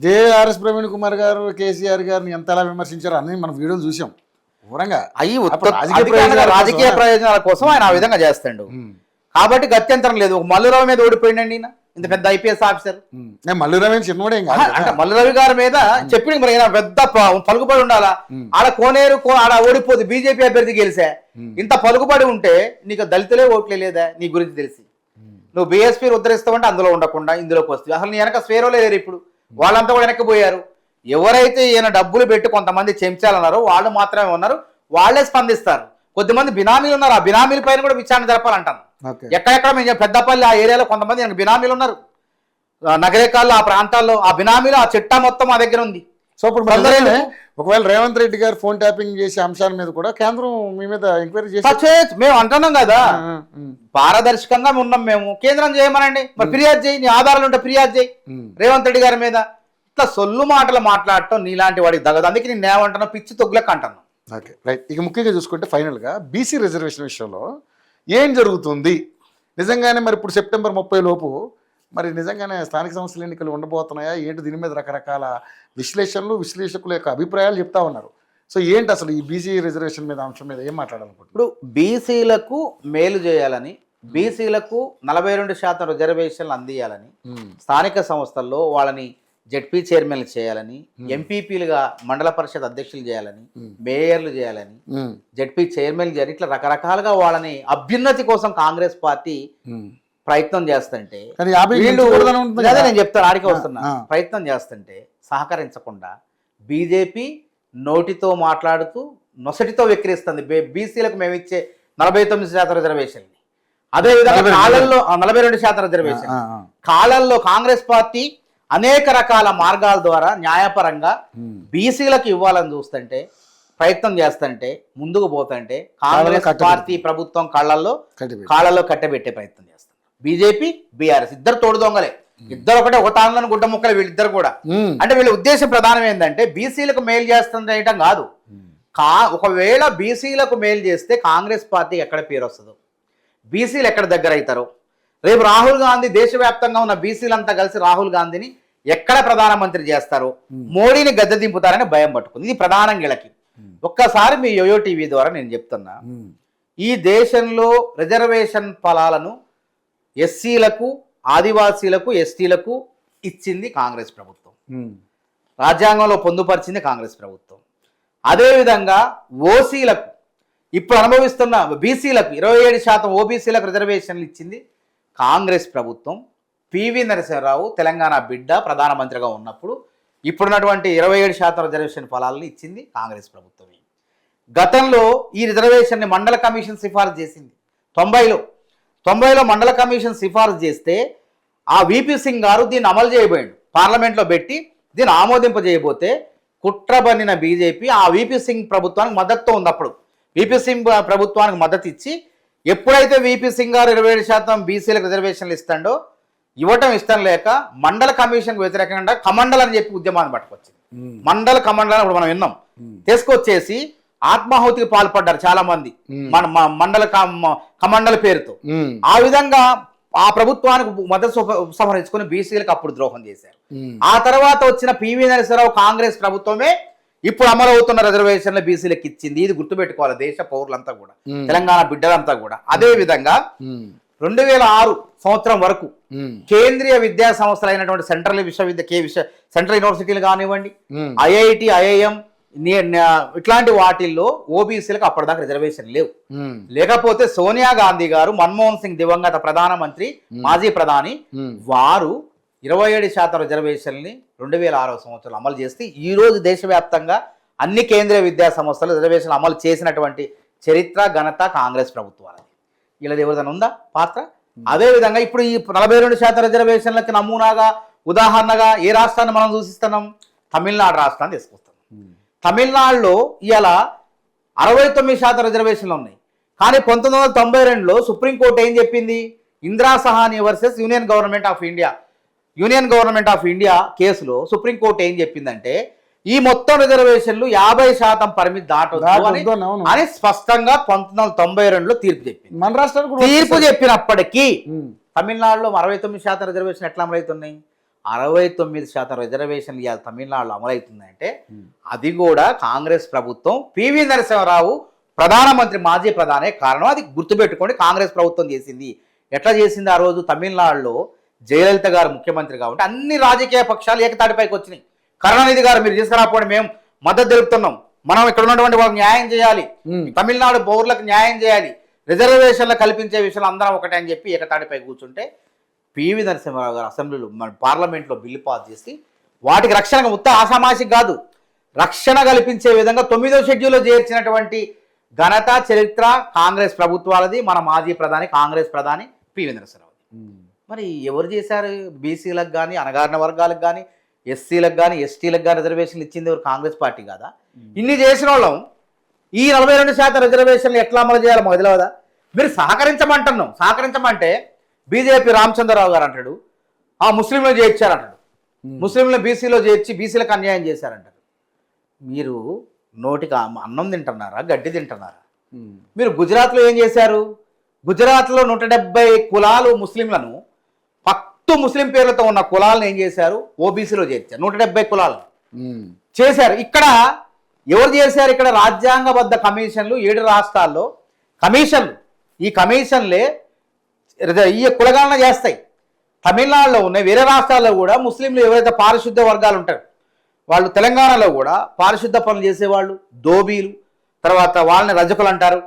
JRS Praveen Kumar గారు కేసీఆర్ గారిని ఎంత ఎలా విమర్శించారో అన్ని మనం వీడియోలు చూసాం ఘోరంగా. రాజకీయ ప్రయోజనాల కోసం ఆయన ఆ విధంగా చేస్తాడు కాబట్టి గత్యంతరం లేదు. ఒక మల్లురావు మీద ఓడిపోయిందండి ఈయన, ఇంత పెద్ద ఐపీఎస్ ఆఫీసర్. మల్లురావు చిన్నవాడే అంటే మల్లురవి గారి మీద చెప్పి మరి పెద్ద పలుకుబడి ఉండాలా. ఆడ కోనేరు ఆడ ఓడిపోదు, బీజేపీ అభ్యర్థి గెలిసా. ఇంత పలుకుబడి ఉంటే నీకు దళితులే ఓట్లే లేదా నీ గురించి తెలిసి నువ్వు బీఎస్పీ ఉద్ధరిస్తావంటే అందులో ఉండకుండా ఇందులోకి వస్తుంది. అసలు నీ వెనక స్వేరోలే లేరు ఇప్పుడు, వాళ్ళంతా కూడా వెనక్కిపోయారు. ఎవరైతే ఈయన డబ్బులు పెట్టి కొంతమంది చెంచాలన్నారో వాళ్ళు మాత్రమే ఉన్నారు, వాళ్ళే స్పందిస్తారు. కొద్దిమంది బినామీలు ఉన్నారు, ఆ బినామీల పైన కూడా విచారణ జరపాలంటాను. ఎక్కడెక్కడ మేము పెద్దపల్లి ఆ ఏరియాలో కొంతమంది బినామీలు ఉన్నారు, నగరేకాల్లో ఆ ప్రాంతాల్లో ఆ బినామీలు ఆ చిట్టా మొత్తం మా దగ్గర ఉంది. సో ఇప్పుడు ఒకవేళ రేవంత్ రెడ్డి గారు ఫోన్ ట్యాపింగ్ చేసే అంశాల మీద కూడా కేంద్రం మీ మీద ఎంక్వైరీ చేసి మేము అంటున్నాం కదా, పారదర్శకంగా ఉన్నాం మేము. కేంద్రం చేయమనండి, మరి ఫిర్యాదు చేయి, నీ ఆధారాలు ఉంటే ఫిర్యాదు చేయి రేవంత్ రెడ్డి గారి మీద. ఇట్లా సొల్లు మాటలు మాట్లాడటం నీలాంటి వాడికి తగదు. అందుకే నేను ఏమంటున్నా, పిచ్చి తొగ్గులకు అంటున్నాను. Okay right. ఇక ముఖ్యంగా చూసుకుంటే ఫైనల్గా బీసీ రిజర్వేషన్ విషయంలో ఏం జరుగుతుంది నిజంగానే? మరి ఇప్పుడు సెప్టెంబర్ 30 లోపు మరి నిజంగానే స్థానిక సంస్థల ఎన్నికలు ఉండబోతున్నాయా ఏంటి? దీని మీద రకరకాల విశ్లేషకుల యొక్క అభిప్రాయాలు చెప్తా ఉన్నారు. సో ఏంటి అసలు ఈ బీసీ రిజర్వేషన్ మీద అంశం మీద ఏం మాట్లాడాలనుకుంటున్నారు? ఇప్పుడు బీసీలకు మేలు చేయాలని, బీసీలకు 42% రిజర్వేషన్లు అందియాలని, స్థానిక సంస్థల్లో వాళ్ళని జెడ్పీ చైర్మన్లు చేయాలని, ఎంపీపీలుగా మండల పరిషత్ అధ్యక్షులు చేయాలని, మేయర్లు చేయాలని, జెడ్పీ చైర్మన్లు చేయాలి. ఇట్లా రకరకాలుగా వాళ్ళని అభ్యున్నతి కోసం కాంగ్రెస్ పార్టీ ప్రయత్నం చేస్తుంటే నేను చెప్తాను, ఆడికి వస్తున్నా, ప్రయత్నం చేస్తుంటే సహకరించకుండా బీజేపీ నోటితో మాట్లాడుతూ నొసటితో వెక్కిరిస్తుంది బీసీలకు మేము ఇచ్చే 49% రిజర్వేషన్. అదేవిధంగా కాలంలో 42% రిజర్వేషన్ కాలంలో కాంగ్రెస్ పార్టీ అనేక రకాల మార్గాల ద్వారా న్యాయపరంగా బీసీలకు ఇవ్వాలని చూస్తుంటే, ప్రయత్నం చేస్తుంటే, ముందుకు పోతుంటే కాంగ్రెస్ పార్టీ ప్రభుత్వం కాళ్ళల్లో కట్టబెట్టే ప్రయత్నం చేస్తుంది. బీజేపీ బీఆర్ఎస్ ఇద్దరు తోడు దొంగలే, ఇద్దరు ఒకటే, ఒక తాళ్ళను గుడ్డ ముక్కలు వీళ్ళిద్దరు కూడా. అంటే వీళ్ళ ఉద్దేశం ప్రధానం ఏంటంటే బీసీలకు మేలు చేస్తుందటం కాదు. ఒకవేళ బీసీలకు మేలు చేస్తే కాంగ్రెస్ పార్టీ ఎక్కడ పేరు వస్తుందో, బీసీలు ఎక్కడ దగ్గర అవుతారో, రేపు రాహుల్ గాంధీ దేశవ్యాప్తంగా ఉన్న బీసీలంతా కలిసి రాహుల్ గాంధీని ఎక్కడ ప్రధానమంత్రి చేస్తారో, మోడీని గద్దె దింపుతారని భయం పట్టుకుంది. ఇది ప్రధానం వీళ్ళకి. ఒక్కసారి మీ యోయో టీవీ ద్వారా నేను చెప్తున్నా, ఈ దేశంలో రిజర్వేషన్ ఫలాలను ఎస్సీలకు, ఆదివాసీలకు, ఎస్టీలకు ఇచ్చింది కాంగ్రెస్ ప్రభుత్వం, రాజ్యాంగంలో పొందుపరిచింది కాంగ్రెస్ ప్రభుత్వం. అదేవిధంగా ఓసీలకు, ఇప్పుడు అనుభవిస్తున్న బీసీలకు 27% ఓబీసీలకు రిజర్వేషన్లు ఇచ్చింది కాంగ్రెస్ ప్రభుత్వం. పివి నరసింహారావు తెలంగాణ బిడ్డ ప్రధానమంత్రిగా ఉన్నప్పుడు ఇప్పుడున్నటువంటి 27% రిజర్వేషన్ ఫలాలను ఇచ్చింది కాంగ్రెస్ ప్రభుత్వమే. గతంలో ఈ రిజర్వేషన్ని మండల కమిషన్ సిఫారసు చేసింది 90లో మండల కమిషన్ సిఫారసు చేస్తే ఆ విపి సింగ్ గారు దీన్ని అమలు చేయబోయాడు, పార్లమెంట్లో పెట్టి దీన్ని ఆమోదింపజేయబోతే కుట్రబన్నిన బీజేపీ ఆ విపి సింగ్ ప్రభుత్వానికి మద్దతుతో ఉంది. అప్పుడు విపి సింగ్ ప్రభుత్వానికి మద్దతు ఇచ్చి, ఎప్పుడైతే విపి సింగ్ గారు 27% బీసీలకు రిజర్వేషన్లు ఇస్తాడో, ఇవ్వటం ఇష్టం లేక మండల కమిషన్కు వ్యతిరేకంగా కమండల్ అని చెప్పి ఉద్యమాన్ని పట్టుకొచ్చింది. మండల కమండల్ ఇప్పుడు మనం విన్నాం, తీసుకొచ్చేసి ఆత్మాహుతికి పాల్పడ్డారు చాలా మంది మండల కమండల పేరుతో. ఆ విధంగా ఆ ప్రభుత్వానికి మద్దతు ఉపసంహరించుకుని బీసీలకు అప్పుడు ద్రోహం చేశారు. ఆ తర్వాత వచ్చిన పివి నరసింహారావు కాంగ్రెస్ ప్రభుత్వమే ఇప్పుడు అమలవుతున్న రిజర్వేషన్లు బీసీలకు ఇచ్చింది. ఇది గుర్తుపెట్టుకోవాలి దేశ పౌరులంతా కూడా, తెలంగాణ బిడ్డలంతా కూడా. అదే విధంగా 2006 సంవత్సరం వరకు కేంద్రీయ విద్యా సంస్థలు అయినటువంటి సెంట్రల్ యూనివర్సిటీలు కానివ్వండి, ఐఐటి, ఐఐఎం ఇట్లాంటి వాటిల్లో ఓబీసీలకు అప్పటిదాకా రిజర్వేషన్ లేవు. లేకపోతే సోనియా గాంధీ గారు, మన్మోహన్ సింగ్ దివంగత ప్రధానమంత్రి, మాజీ ప్రధాని, వారు 27% రిజర్వేషన్ని 2006 సంవత్సరంలో అమలు చేస్తే ఈ రోజు దేశవ్యాప్తంగా అన్ని కేంద్రీయ విద్యా సంస్థలు రిజర్వేషన్లు అమలు చేసినటువంటి చరిత్ర ఘనత కాంగ్రెస్ ప్రభుత్వాలది. ఇలా ఎవరిదైనా ఉందా పాత్ర? అదేవిధంగా ఇప్పుడు ఈ 42% రిజర్వేషన్లకి నమూనాగా, ఉదాహరణగా ఏ రాష్ట్రాన్ని మనం సూచిస్తున్నాం? తమిళనాడు రాష్ట్రాన్ని తీసుకొస్తాం. తమిళనాడులో ఇవాళ 69% రిజర్వేషన్లు ఉన్నాయి. కానీ 1992లో సుప్రీంకోర్టు ఏం చెప్పింది? Indira Sawhney versus union government of India కేసులో సుప్రీంకోర్టు ఏం చెప్పిందంటే, ఈ మొత్తం రిజర్వేషన్లు 50% పరిమితి దాటొద్దు అని స్పష్టంగా 1992లో తీర్పు చెప్పింది. మన రాష్ట్రానికి తీర్పు చెప్పినప్పటికీ తమిళనాడులో 69% రిజర్వేషన్ ఎట్లా అమలవుతున్నాయి? 69% రిజర్వేషన్లు ఇవాళ తమిళనాడులో అమలవుతుందంటే అది కూడా కాంగ్రెస్ ప్రభుత్వం పివి నరసింహారావు ప్రధానమంత్రి మాజీ ప్రధానే కారణం. అది గుర్తుపెట్టుకోండి, కాంగ్రెస్ ప్రభుత్వం చేసింది. ఎట్లా చేసింది ఆ రోజు తమిళనాడులో జయలలిత గారు ముఖ్యమంత్రి కాబట్టి అన్ని రాజకీయ పక్షాలు ఏకతాటిపైకి వచ్చినాయి. కరుణానిధి గారు మీరు తీసుకురాకపోండి, మేము మద్దతు తెలుపుతున్నాం, మనం ఇక్కడ ఉన్నటువంటి వాళ్ళకి న్యాయం చేయాలి, తమిళనాడు పౌరులకు న్యాయం చేయాలి, రిజర్వేషన్లు కల్పించే విషయంలో అందరం ఒకటే అని చెప్పి ఏకతాటిపై కూర్చుంటే పివి నరసింహారావు గారు అసెంబ్లీలో మన పార్లమెంట్లో బిల్లు పాస్ చేసి వాటికి రక్షణ మొత్తం ఆషామాషికి కాదు, రక్షణ కల్పించే విధంగా 9వ షెడ్యూల్లో చేర్చినటువంటి ఘనత చరిత్ర కాంగ్రెస్ ప్రభుత్వాలది. మన మాజీ ప్రధాని కాంగ్రెస్ ప్రధాని పివి నరసింహారావు. మరి ఎవరు చేశారు? బీసీలకు కానీ అణగారిన వర్గాలకు కానీ ఎస్సీలకు కానీ ఎస్టీలకు కానీ రిజర్వేషన్లు ఇచ్చింది ఎవరు? కాంగ్రెస్ పార్టీ కదా. ఇన్ని చేసిన వాళ్ళం ఈ 42% రిజర్వేషన్లు ఎట్లా అమలు చేయాలో మాకు తెలియదా? మీరు సహకరించమంటున్నాం. సహకరించమంటే బీజేపీ రామచంద్రరావు గారు అంటాడు ఆ ముస్లింలు చేర్చారంటాడు, ముస్లింలు బీసీలో చేర్చి బీసీలకు అన్యాయం చేశారంటారు. మీరు నోటికి అన్నం తింటున్నారా, గడ్డి తింటున్నారా? మీరు గుజరాత్లో ఏం చేశారు? గుజరాత్లో 170 కులాలు ముస్లింలను పక్తు ముస్లిం పేర్లతో ఉన్న కులాలను ఏం చేశారు? ఓబీసీలో చేర్చారు. 170 కులాలను చేశారు. ఇక్కడ ఎవరు చేశారు? ఇక్కడ రాజ్యాంగబద్ధ కమిషన్లు 7 రాష్ట్రాల్లో కమిషన్లు. ఈ కమిషన్లే ఈ కులగణన చేస్తాయి. తమిళనాడులో ఉన్నాయి, వేరే రాష్ట్రాల్లో కూడా ముస్లింలు ఎవరైతే పారిశుద్ధ వర్గాలు ఉంటారు వాళ్ళు, తెలంగాణలో కూడా పారిశుద్ధ పనులు చేసేవాళ్ళు దోబీలు, తర్వాత వాళ్ళని రజకులు అంటారు,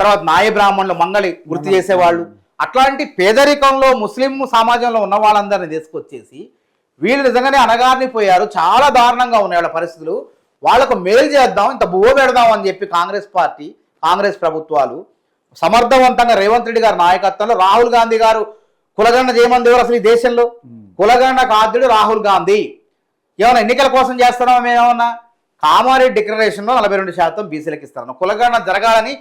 తర్వాత నాయ బ్రాహ్మణులు మంగళి గుర్తు చేసేవాళ్ళు. అట్లాంటి పేదరికంలో ముస్లిం సమాజంలో ఉన్న వాళ్ళందరినీ తీసుకొచ్చేసి వీళ్ళు నిజంగానే అనగారిని పోయారు. చాలా దారుణంగా ఉన్నాయి వాళ్ళ పరిస్థితులు. వాళ్లకు మేలు చేద్దాం, ఇంత బువ్వ పెడదాం అని చెప్పి కాంగ్రెస్ పార్టీ కాంగ్రెస్ ప్రభుత్వాలు సమర్థవంతంగా రేవంత్ రెడ్డి గారి నాయకత్వంలో రాహుల్ గాంధీ గారు కులగణన చేయమని ఎవరు అసలు ఈ దేశంలో? కులగణనకు ఆద్యుడు రాహుల్ గాంధీ. ఏమన్నా ఎన్నికల కోసం చేస్తున్నామా మేమేమన్నా? కామారెడ్డి డిక్లరేషన్లో 42% బీసీలకు ఇస్తాను. కులగణన జరగాలని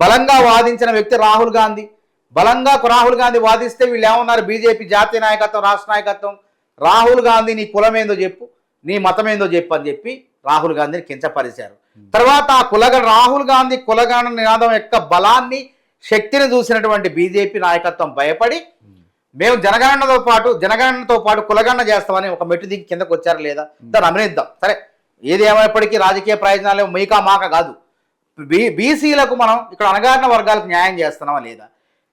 బలంగా వాదించిన వ్యక్తి రాహుల్ గాంధీ. బలంగా రాహుల్ గాంధీ వాదిస్తే వీళ్ళు ఏమన్నారు? బీజేపీ జాతీయ నాయకత్వం రాష్ట్ర నాయకత్వం రాహుల్ గాంధీ నీ కులమేందో చెప్పు, నీ మతమేందో చెప్పు అని చెప్పి రాహుల్ గాంధీని కించపరిచారు. తర్వాత ఆ రాహుల్ గాంధీ కులగణన నినాదం యొక్క బలాన్ని శక్తిని చూసినటువంటి బీజేపీ నాయకత్వం భయపడి మేము జనగణనతో పాటు కులగణన చేస్తామని ఒక మెట్టు దిగి కిందకు వచ్చారు లేదా? దాన్ని అభినందిద్దాం. సరే, ఏది ఏమైనప్పటికీ రాజకీయ ప్రయోజనాలు మీకా మాక కాదు, బీసీలకు మనం ఇక్కడ అణగారిన వర్గాలకు న్యాయం చేస్తున్నామా లేదా?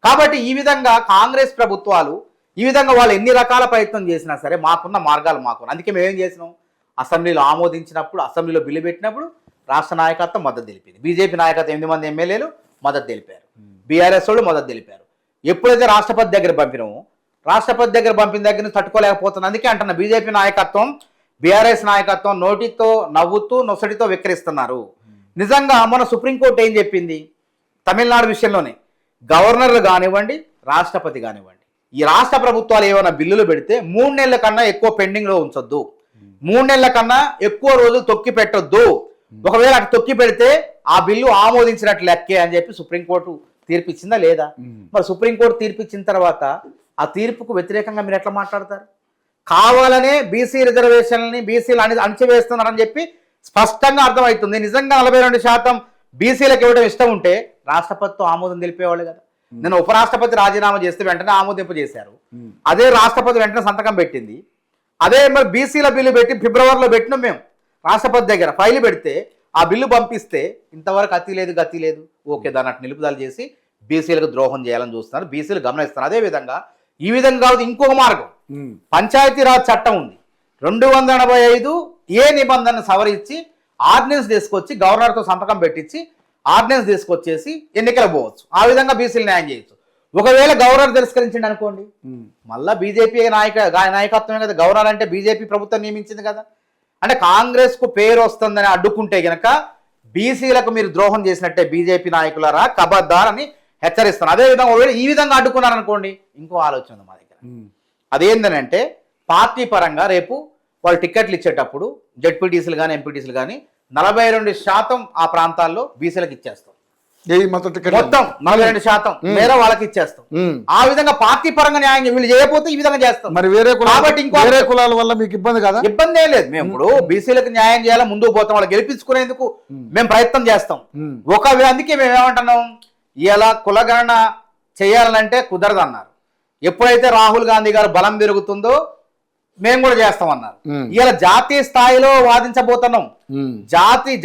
కాబట్టి ఈ విధంగా కాంగ్రెస్ ప్రభుత్వాలు ఈ విధంగా వాళ్ళు ఎన్ని రకాల ప్రయత్నం చేసినా సరే మాకున్న మార్గాలు మాకు. అందుకే మేమేం చేసినాం? అసెంబ్లీలో ఆమోదించినప్పుడు, అసెంబ్లీలో బిల్లు పెట్టినప్పుడు రాష్ట్ర నాయకత్వం మద్దతు తెలిపింది. బీజేపీ నాయకత్వం 8 మంది ఎమ్మెల్యేలు మద్దతు తెలిపారు, బీఆర్ఎస్ వాళ్ళు మద్దతు తెలిపారు. ఎప్పుడైతే రాష్ట్రపతి దగ్గర పంపినామో రాష్ట్రపతి దగ్గర పంపిన దగ్గర నుంచి తట్టుకోలేకపోతుంది. అందుకే అంటున్నా బీజేపీ నాయకత్వం బీఆర్ఎస్ నాయకత్వం నోటితో నవ్వుతూ నొసటితో వెక్కిరిస్తున్నారు. నిజంగా మన సుప్రీంకోర్టు ఏం చెప్పింది తమిళనాడు విషయంలోనే? గవర్నర్లు కానివ్వండి, రాష్ట్రపతి కానివ్వండి, ఈ రాష్ట్ర ప్రభుత్వాలు ఏమైనా బిల్లులు పెడితే 3 నెలల కన్నా ఎక్కువ పెండింగ్లో ఉంచొద్దు, 3 నెలల కన్నా ఎక్కువ రోజులు తొక్కి పెట్టొద్దు. ఒకవేళ అటు తొక్కి పెడితే ఆ బిల్లు ఆమోదించినట్లు లెక్కే అని చెప్పి సుప్రీంకోర్టు తీర్పు ఇచ్చిందా లేదా? మరి సుప్రీంకోర్టు తీర్పు ఇచ్చిన తర్వాత ఆ తీర్పుకు వ్యతిరేకంగా మీరు ఎట్లా మాట్లాడతారు? కావాలనే బీసీ రిజర్వేషన్లని బీసీలు అణచివేస్తున్నారని చెప్పి స్పష్టంగా అర్థమవుతుంది. నిజంగా 42% బీసీలకు ఇవ్వడం ఇష్టం ఉంటే రాష్ట్రపతితో ఆమోదం తెలిపేవాళ్ళు కదా. నేను ఉపరాష్ట్రపతి రాజీనామా చేస్తే వెంటనే ఆమోదింపు చేశారు, అదే రాష్ట్రపతి వెంటనే సంతకం పెట్టింది. అదే మరి బీసీల బిల్లు పెట్టి ఫిబ్రవరిలో పెట్టినాం మేము రాష్ట్రపతి దగ్గర ఫైల్ పెడితే ఆ బిల్లు పంపిస్తే ఇంతవరకు అతి లేదు గతి లేదు. ఓకే, దాన్ని అటు నిలుపుదల చేసి బీసీలకు ద్రోహం చేయాలని చూస్తున్నారు, బీసీలు గమనిస్తున్నారు. అదేవిధంగా ఈ విధంగా ఇంకొక మార్గం, పంచాయతీరాజ్ చట్టం ఉంది 285 ఏ నిబంధనను సవరించి ఆర్డినెన్స్ తీసుకొచ్చి గవర్నర్తో సంతకం పెట్టించి ఆర్డినెన్స్ తీసుకొచ్చేసి ఎన్నికలు పోవచ్చు. ఆ విధంగా బీసీలు న్యాయం చేయొచ్చు. ఒకవేళ గవర్నర్ తిరస్కరించండి అనుకోండి, మళ్ళీ బీజేపీ నాయకత్వమే కదా. గవర్నర్ అంటే బీజేపీ ప్రభుత్వం నియమించింది కదా. అంటే కాంగ్రెస్కు పేరు వస్తుందని అడ్డుకుంటే గనక బీసీలకు మీరు ద్రోహం చేసినట్టే బీజేపీ నాయకులారా, కబద్దార్ అని హెచ్చరిస్తాను. అదేవిధంగా ఒకవేళ ఈ విధంగా అడ్డుకున్నారనుకోండి, ఇంకో ఆలోచన ఉంది మా దగ్గర. అదేంటంటే పార్టీ పరంగా రేపు వాళ్ళు టికెట్లు ఇచ్చేటప్పుడు జెడ్పీటీసీలు కానీ ఎంపీటీసీలు కానీ 42% ఆ ప్రాంతాల్లో బీసీలకు ఇచ్చేస్తాం. మొత్తం 42% మేర వాళ్ళకి ఇచ్చేస్తాం. ఆ విధంగా పార్టీ పరంగా న్యాయం వీళ్ళు చేయకపోతే ఈ విధంగా చేస్తాం. మరి వేరే కాబట్టి వేరే కులాల వల్ల మీకు ఇబ్బంది కదా? ఇబ్బంది ఏం లేదు. మేము ఇప్పుడు బీసీలకు న్యాయం చేయాలా, ముందుకు పోతాం, వాళ్ళు గెలిపించుకునేందుకు మేము ప్రయత్నం చేస్తాం. అందుకే మేము ఏమంటున్నాం, ఇలా కులగణన చేయాలంటే కుదరదన్నారు. ఎప్పుడైతే రాహుల్ గాంధీ గారు బలం పెరుగుతుందో మేము కూడా చేస్తామన్నారు. ఇలా జాతీయ స్థాయిలో వాదించబోతున్నాం.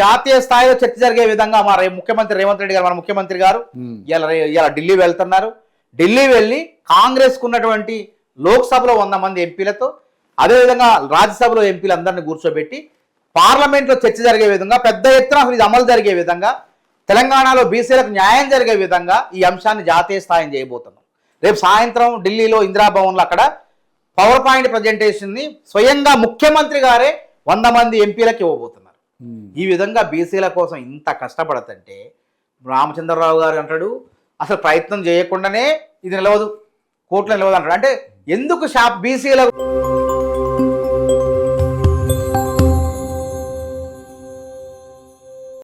జాతీయ స్థాయిలో చర్చ జరిగే విధంగా మా ముఖ్యమంత్రి రేవంత్ రెడ్డి గారు, మన ముఖ్యమంత్రి గారు ఇలా ఢిల్లీ వెళ్తున్నారు. ఢిల్లీ వెళ్ళి కాంగ్రెస్ కు ఉన్నటువంటి లోక్సభలో 100 మంది ఎంపీలతో, అదేవిధంగా రాజ్యసభలో ఎంపీలందరినీ కూర్చోబెట్టి పార్లమెంట్లో చర్చ జరిగే విధంగా, పెద్ద ఎత్తున ఇది అమలు జరిగే విధంగా, తెలంగాణలో బీసీలకు న్యాయం జరిగే విధంగా ఈ అంశాన్ని జాతీయ స్థాయిని చేయబోతున్నాం. రేపు సాయంత్రం ఢిల్లీలో ఇందిరాభవన్లో అక్కడ పవర్ పాయింట్ ప్రజెంటేషన్ని స్వయంగా ముఖ్యమంత్రి గారే 100 మంది ఎంపీలకు ఇవ్వబోతున్నారు. ఈ విధంగా బీసీల కోసం ఇంత కష్టపడతంటే రామచంద్రరావు గారు అంటాడు అసలు ప్రయత్నం చేయకుండానే ఇది నిలవదు, కోర్టులో నిలవదు అంటాడు. అంటే ఎందుకు బీసీల